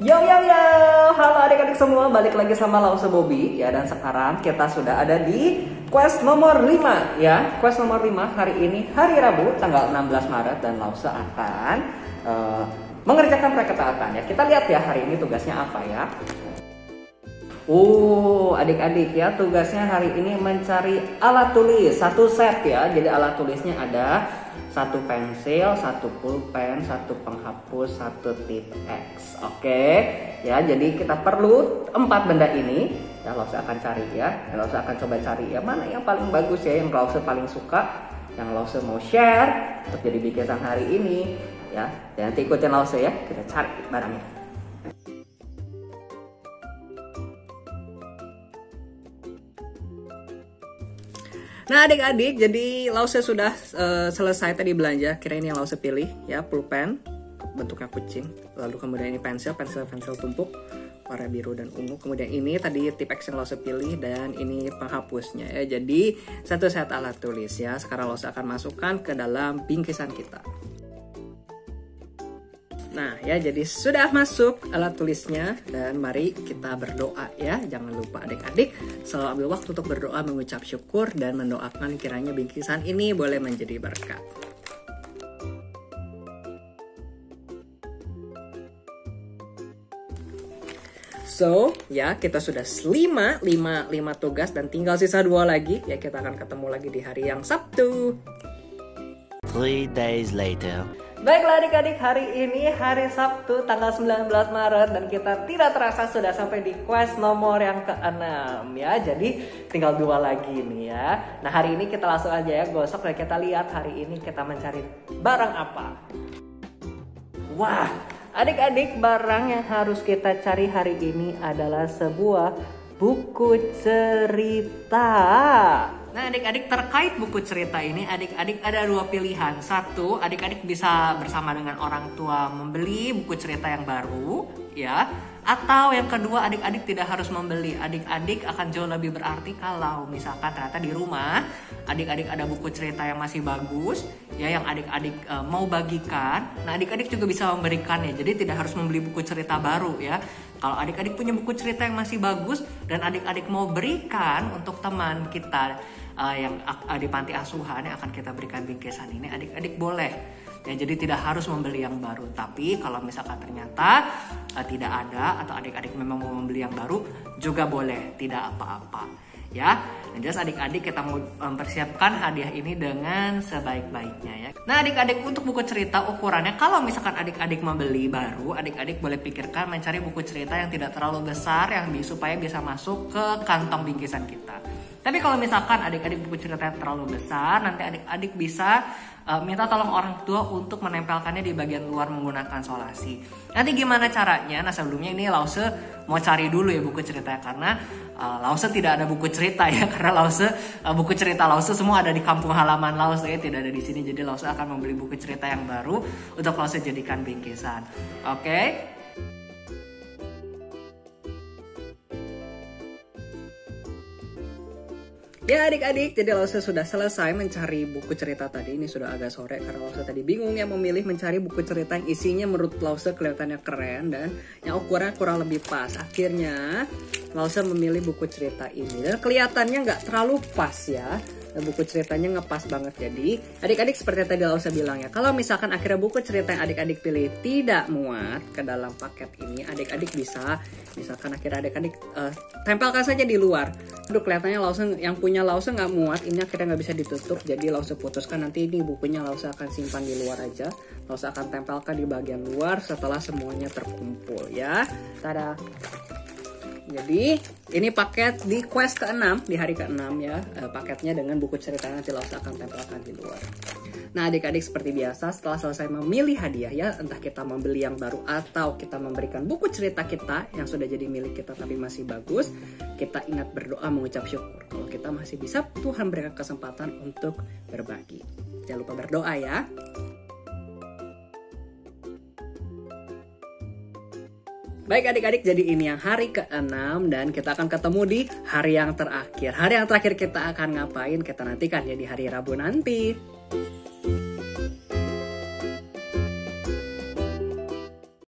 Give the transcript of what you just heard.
Yo yo yo, halo adik-adik semua, balik lagi sama Lause Bobby ya. Dan sekarang kita sudah ada di quest nomor 5 ya. Quest nomor 5 hari ini hari Rabu tanggal 16 Maret dan Lause akan mengerjakan perketaatan ya. Kita lihat ya hari ini tugasnya apa ya. Adik-adik ya, tugasnya hari ini mencari alat tulis satu set ya. Jadi alat tulisnya ada satu pensil, satu pulpen, satu penghapus, satu tip X. Oke ya, jadi kita perlu 4 benda ini ya. Lause akan cari ya, Lause akan coba cari ya mana yang paling bagus ya, yang Lause paling suka, yang Lause mau share untuk jadi bingkisan hari ini ya. Dan nanti ikutin Lause ya, kita cari barangnya. Nah adik-adik, jadi Lause sudah selesai tadi belanja. Kira ini yang Lause pilih ya, pulpen bentuknya kucing. Lalu kemudian ini pensil tumpuk warna biru dan ungu. Kemudian ini tadi tip X yang Lause pilih dan ini penghapusnya ya. Jadi satu set alat tulis ya. Sekarang Lause akan masukkan ke dalam bingkisan kita. Nah ya, jadi sudah masuk alat tulisnya dan mari kita berdoa ya. Jangan lupa adik-adik selalu ambil waktu untuk berdoa, mengucap syukur dan mendoakan kiranya bingkisan ini boleh menjadi berkat. So ya, kita sudah 5 tugas dan tinggal sisa 2 lagi ya. Kita akan ketemu lagi di hari yang Sabtu. 3 days later. Baiklah adik-adik, hari ini hari Sabtu tanggal 19 Maret dan kita tidak terasa sudah sampai di quest nomor yang ke-6 ya. Jadi tinggal 2 lagi nih ya. Nah hari ini kita langsung aja ya gosok dan kita lihat hari ini kita mencari barang apa. Wah, adik-adik, barang yang harus kita cari hari ini adalah sebuah buku cerita. Nah adik-adik, terkait buku cerita ini adik-adik ada 2 pilihan. Satu, adik-adik bisa bersama dengan orang tua membeli buku cerita yang baru ya. Atau yang kedua, adik-adik tidak harus membeli. Adik-adik akan jauh lebih berarti kalau misalkan ternyata di rumah adik-adik ada buku cerita yang masih bagus ya, yang adik-adik mau bagikan. Nah adik-adik juga bisa memberikannya. Jadi tidak harus membeli buku cerita baru ya. Kalau adik-adik punya buku cerita yang masih bagus dan adik-adik mau berikan untuk teman kita yang di panti asuhan yang akan kita berikan bingkisan ini, adik-adik boleh ya. Jadi tidak harus membeli yang baru. Tapi kalau misalkan ternyata tidak ada atau adik-adik memang mau membeli yang baru juga boleh, tidak apa-apa ya. Dan jelas adik-adik kita mau mempersiapkan hadiah ini dengan sebaik-baiknya ya. Nah adik-adik, untuk buku cerita ukurannya, kalau misalkan adik-adik membeli baru, adik-adik boleh pikirkan mencari buku cerita yang tidak terlalu besar yang supaya bisa masuk ke kantong bingkisan kita. Tapi kalau misalkan adik-adik buku cerita yang terlalu besar, nanti adik-adik bisa minta tolong orang tua untuk menempelkannya di bagian luar menggunakan solasi. Nanti gimana caranya? Nah sebelumnya ini Lause mau cari dulu ya buku ceritanya, karena Lause tidak ada buku cerita ya, karena buku cerita Lause semua ada di kampung halaman Lause ya, tidak ada di sini. Jadi Lause akan membeli buku cerita yang baru untuk Lause jadikan bingkisan. Oke? Ya adik-adik, jadi Lause sudah selesai mencari buku cerita tadi. Ini sudah agak sore karena Lause tadi bingung ya memilih mencari buku cerita yang isinya menurut Lause kelihatannya keren dan yang ukurannya kurang lebih pas. Akhirnya Lause memilih buku cerita ini dan kelihatannya nggak terlalu pas ya. Buku ceritanya ngepas banget. Jadi adik-adik, seperti tadi Lause bilang ya, kalau misalkan akhirnya buku cerita yang adik-adik pilih tidak muat ke dalam paket ini, adik-adik bisa misalkan akhirnya adik-adik tempelkan saja di luar. Aduh, kelihatannya Lause yang punya Lause nggak muat, ini akhirnya nggak bisa ditutup. Jadi Lause putuskan nanti ini bukunya Lause akan simpan di luar aja. Lause akan tempelkan di bagian luar setelah semuanya terkumpul ya. Tada. Jadi ini paket di quest ke-6, di hari ke-6 ya. Paketnya dengan buku cerita nanti Lause akan tempelkan di luar. Nah adik-adik, seperti biasa setelah selesai memilih hadiah ya, entah kita membeli yang baru atau kita memberikan buku cerita kita yang sudah jadi milik kita tapi masih bagus, kita ingat berdoa, mengucap syukur. Kalau kita masih bisa, Tuhan berikan kesempatan untuk berbagi. Jangan lupa berdoa ya. Baik adik-adik, jadi ini yang hari ke-6 dan kita akan ketemu di hari yang terakhir. Hari yang terakhir kita akan ngapain? Kita nantikan ya di hari Rabu nanti.